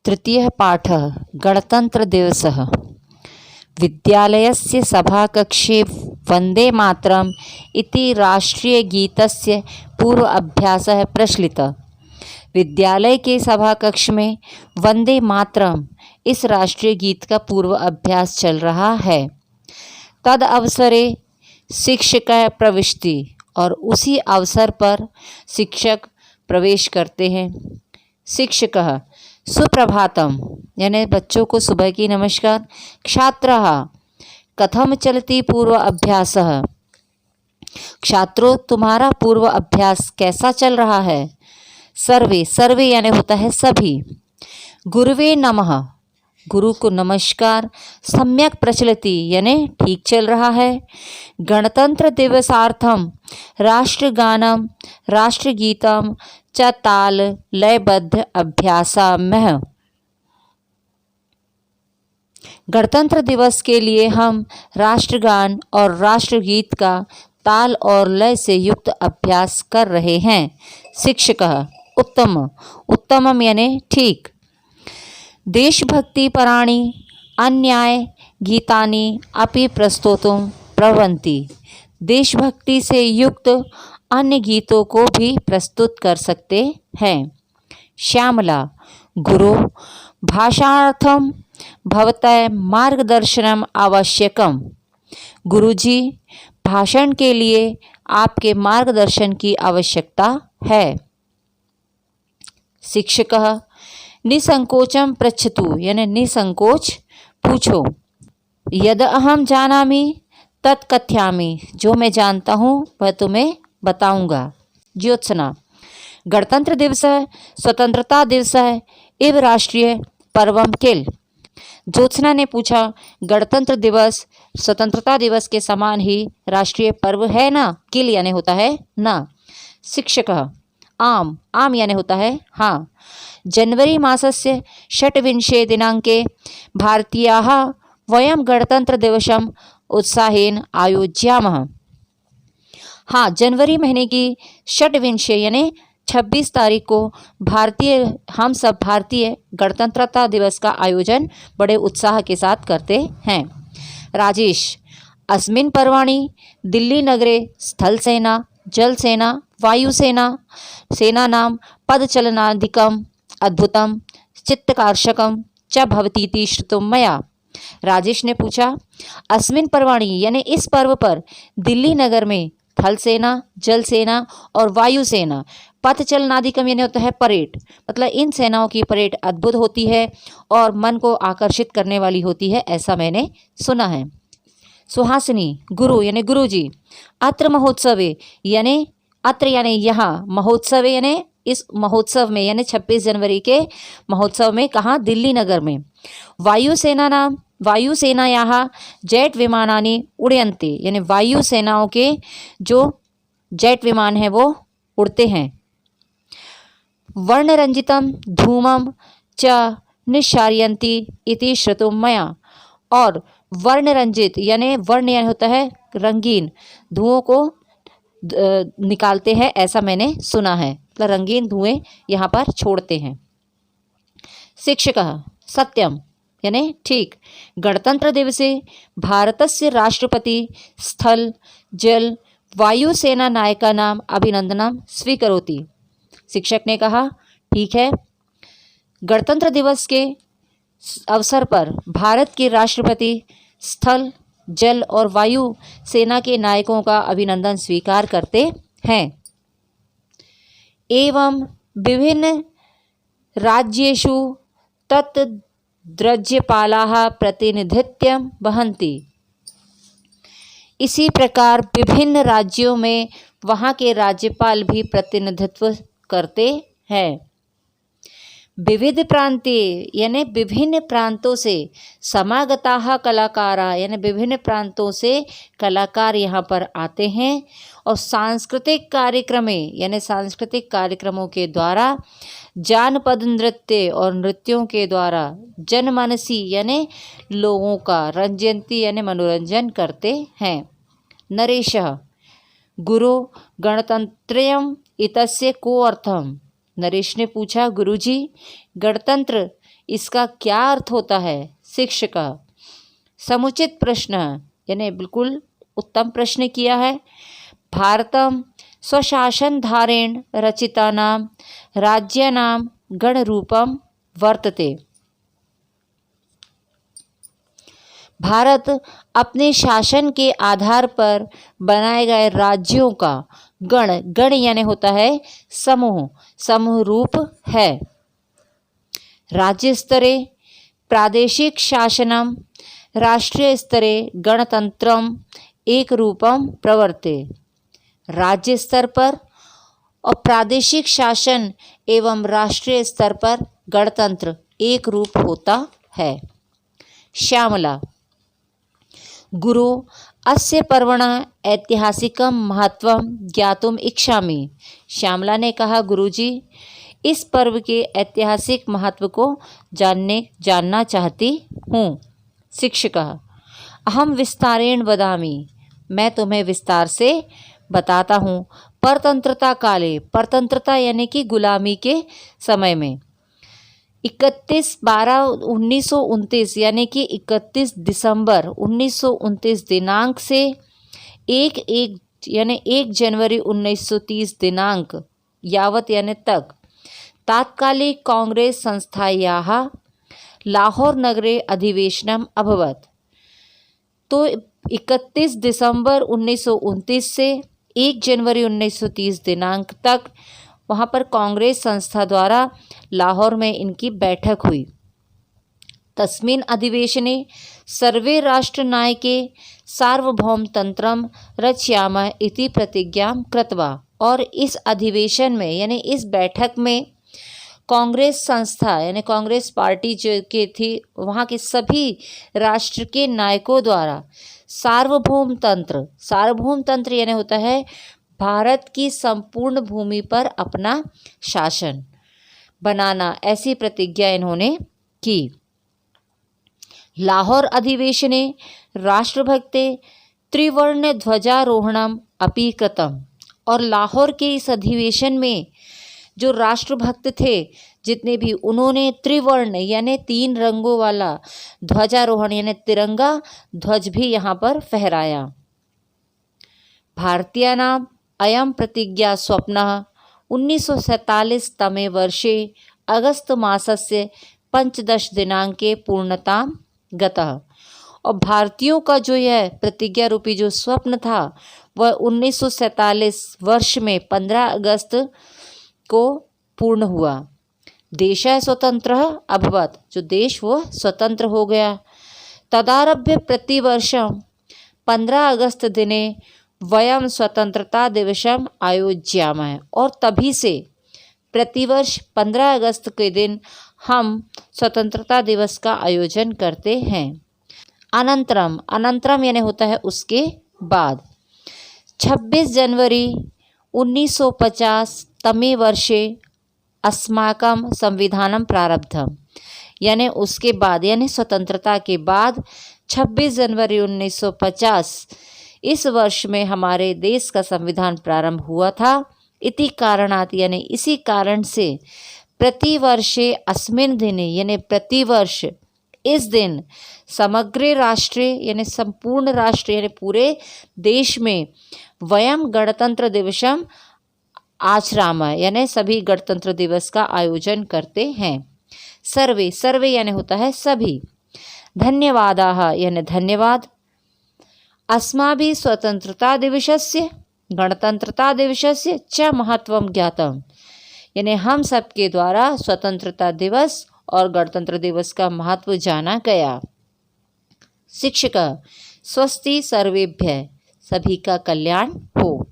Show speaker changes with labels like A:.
A: तृतीयः पाठः गणतन्त्रदिवसः। विद्यालयस्य सभाकक्षे वन्दे मातरम् इति राष्ट्रीयगीतस्य पूर्व अभ्यासः प्रचलितः। विद्यालय के सभा कक्ष में वंदे मातरम इस राष्ट्रीय गीत का पूर्व अभ्यास चल रहा है। तद अवसरे शिक्षक प्रविष्टि और उसी अवसर पर शिक्षक प्रवेश करते हैं। शिक्षक सुप्रभातम यानी बच्चों को सुबह की नमस्कार। छात्रः कथम चलति पूर्व अभ्यासः, छात्रों तुम्हारा पूर्व अभ्यास कैसा चल रहा है। सर्वे, सर्वे यानी होता है सभी। गुरुवे नमः, गुरु को नमस्कार। सम्यक प्रचलति यानी ठीक चल रहा है। गणतंत्र दिवसार्थम राष्ट्रगानम राष्ट्रगीतम च ताल लयबद्ध अभ्यासामः। गणतंत्र दिवस के लिए हम राष्ट्रगान और राष्ट्रगीत का ताल और लय से युक्त अभ्यास कर रहे हैं। शिक्षक उत्तम, उत्तमम यानी ठीक। देशभक्ति पराणि अन्याय गीतानि अपि प्रस्तोतुं प्रभवन्ति, देशभक्ति से युक्त अन्य गीतों को भी प्रस्तुत कर सकते हैं। श्यामला गुरु भाषणार्थम भवतः मार्गदर्शनम आवश्यकम, गुरुजी भाषण के लिए आपके मार्गदर्शन की आवश्यकता है। शिक्षक निसंकोचम पृच्छतु यानी निसंकोच पूछो। यद अहम जानामि तत् कथयामि, जो मैं जानता हूँ वह तुम्हें बताऊंगा। ज्योत्सना गणतंत्र दिवस स्वतंत्रता दिवस एवं राष्ट्रीय पर्वम किल। ज्योत्सना ने पूछा गणतंत्र दिवस स्वतंत्रता दिवस के समान ही राष्ट्रीय पर्व है ना। किल यानी होता है ना। शिक्षक आम, आम यानी होता है हाँ। जनवरी मासस्य षट्विंशे दिनांके भारतीयाः वयं गणतंत्र दिवसम उत्साहेन आयोज्यामः। हाँ, जनवरी महीने की षट्विंशे यानी 26 तारीख को हम सब भारतीय गणतंत्रता दिवस का आयोजन बड़े उत्साह के साथ करते हैं। राजेश अस्मिन् पर्वाणि दिल्ली नगरे स्थल सेना, जल सेना, वायुसेना सेनानां पदचलनादिकम् अद्भुतम चित्तकर्षकम च भवतीति श्रुतं मया। राजेश ने पूछा अस्मिन् पर्वाणि यानी इस पर्व पर दिल्ली नगर में थल सेना, जल सेना और वायु सेना पथचलनादिकम यानी होता है परेड, मतलब इन सेनाओं की परेड अद्भुत होती है और मन को आकर्षित करने वाली होती है, ऐसा मैंने सुना है। सुहासिनी गुरु यानी गुरुजी। अत्र महोत्सवे यानी अत्र यानी यहाँ, महोत्सवे यानी इस महोत्सव में यानी 26 जनवरी के महोत्सव में कहाँ, दिल्ली नगर में। वायुसेनायाः जेट विमानानि उड़यन्ते यानी वायु सेनाओं के जो जेट विमान हैं वो उड़ते हैं। वर्णरंजितम धूमम च निश्चारयन्ति इति श्रुतं मया, और वर्णरंजित यानी वर्ण यानी होता है रंगीन, धुओं को निकालते हैं ऐसा मैंने सुना है, मतलब रंगीन धुएं यहाँ पर छोड़ते हैं। शिक्षक सत्यम यानी ठीक। गणतंत्र दिवसे भारतस्य राष्ट्रपति स्थल जल वायुसेना नायकानां अभिनंदनम स्वीकरोति। शिक्षक ने कहा ठीक है, गणतंत्र दिवस के अवसर पर भारत के राष्ट्रपति स्थल जल और वायु सेना के नायकों का अभिनंदन स्वीकार करते हैं। एवं विभिन्न राज्येषु तद्राज्यपालाः प्रतिनिधित्वं वहन्ति, इसी प्रकार विभिन्न राज्यों में वहाँ के राज्यपाल भी प्रतिनिधित्व करते हैं। विविध प्रांते यानी विभिन्न प्रांतों से समागताः कलाकारा यानी विभिन्न प्रांतों से कलाकार यहाँ पर आते हैं और सांस्कृतिक कार्यक्रमें यानी सांस्कृतिक कार्यक्रमों के द्वारा जानपद नृत्य और नृत्यों के द्वारा जनमानसी यानी लोगों का रंजयंती यानी मनोरंजन करते हैं। नरेश गुरु गणतंत्रयम इतस्य को अर्थम। नरेश ने पूछा गुरुजी गणतंत्र इसका क्या अर्थ होता है? शिक्षक समुचित प्रश्न यानी बिल्कुल उत्तम प्रश्न किया है। भारतम स्वशासन धारेण रचितानां राज्यानां गणरूपम वर्तते। भारत अपने शासन के आधार पर बनाए गए राज्यों का गण यानी होता है समूह रूप है। राज्य स्तरे प्रादेशिक शासनम राष्ट्रीय स्तरे गणतंत्रम एक रूपम प्रवर्ते। राज्य स्तर पर और प्रादेशिक शासन एवं राष्ट्रीय स्तर पर गणतंत्र एक रूप होता है। श्यामला गुरु अस्य पर्वणः ऐतिहासिकं महत्वं ज्ञातुम इच्छामि। श्यामला ने कहा, गुरुजी इस पर्व के ऐतिहासिक महत्व को जानना चाहती हूँ। शिक्षकः अहम विस्तारेण वदामि। मैं तुम्हें विस्तार से बताता हूँ। परतंत्रता काले, परतंत्रता यानी कि गुलामी के समय में 31/12/1929 यानी कि 31 दिसंबर 1929 दिनांक से 1 जनवरी 1930 दिनांक यावत यानी तक तात्कालिक कांग्रेस संस्थायाः लाहौर नगरे अधिवेशनम अभवत्। तो 31 दिसंबर 1929 से 1 जनवरी 1930 दिनांक तक वहाँ पर कांग्रेस संस्था द्वारा लाहौर में इनकी बैठक हुई। तस्मिन् अधिवेशने सर्वे राष्ट्रनायके सार्वभौम तंत्रम रचयामः इति प्रतिज्ञां कृत्वा। और इस अधिवेशन में यानी इस बैठक में कांग्रेस संस्था यानी कांग्रेस पार्टी जो के थी वहाँ के सभी राष्ट्र के नायकों द्वारा सार्वभौम तंत्र यानी होता है भारत की संपूर्ण भूमि पर अपना शासन बनाना, ऐसी प्रतिज्ञा इन्होंने की। लाहौर अधिवेशने राष्ट्रभक्ते त्रिवर्ण ध्वजारोहणम अपि कृतम। और लाहौर के इस अधिवेशन में जो राष्ट्रभक्त थे जितने भी, उन्होंने त्रिवर्ण यानी 3 रंगों वाला ध्वजारोहण यानी तिरंगा ध्वज भी यहाँ पर फहराया। भारतीयानां अयं प्रतिज्ञा स्वप्नः 1947 तमे वर्षे अगस्त मासस्य 15 दिनांके पूर्णतां गतः। और भारतीयों का जो यह प्रतिज्ञा रूपी जो स्वप्न था वह 1947 वर्ष में 15 अगस्त को पूर्ण हुआ। देशः स्वतंत्रः अभवत्, जो देश वो स्वतंत्र हो गया। तदारभ्य प्रतिवर्षं 15 अगस्त दिने वयम स्वतंत्रता दिवसम आयोज्यामः। और तभी से प्रतिवर्ष 15 अगस्त के दिन हम स्वतंत्रता दिवस का आयोजन करते हैं। अनंतरम यानी होता है उसके बाद। 26 जनवरी 1950 तमे वर्षे अस्माकं संविधानम प्रारब्धम। यानी उसके बाद यानी स्वतंत्रता के बाद 26 जनवरी 1950 इस वर्ष में हमारे देश का संविधान प्रारंभ हुआ था। इति कारणात् यानी इसी कारण से प्रतिवर्षे अस्मिन् दिने यानी प्रतिवर्ष इस दिन समग्र राष्ट्र यानी संपूर्ण राष्ट्र यानी पूरे देश में वयम गणतंत्र दिवसम आचरामः यानी सभी गणतंत्र दिवस का आयोजन करते हैं। सर्वे यानी होता है सभी। धन्यवादाः यानी धन्यवाद। अस्माभिः स्वतंत्रता दिवसस्य गणतंत्रता दिवसस्य च महत्वं ज्ञातम्। यानी हम सबके द्वारा स्वतंत्रता दिवस और गणतंत्र दिवस का महत्व जाना गया। शिक्षक स्वस्ति सर्वेभ्यः, सभी का कल्याण हो।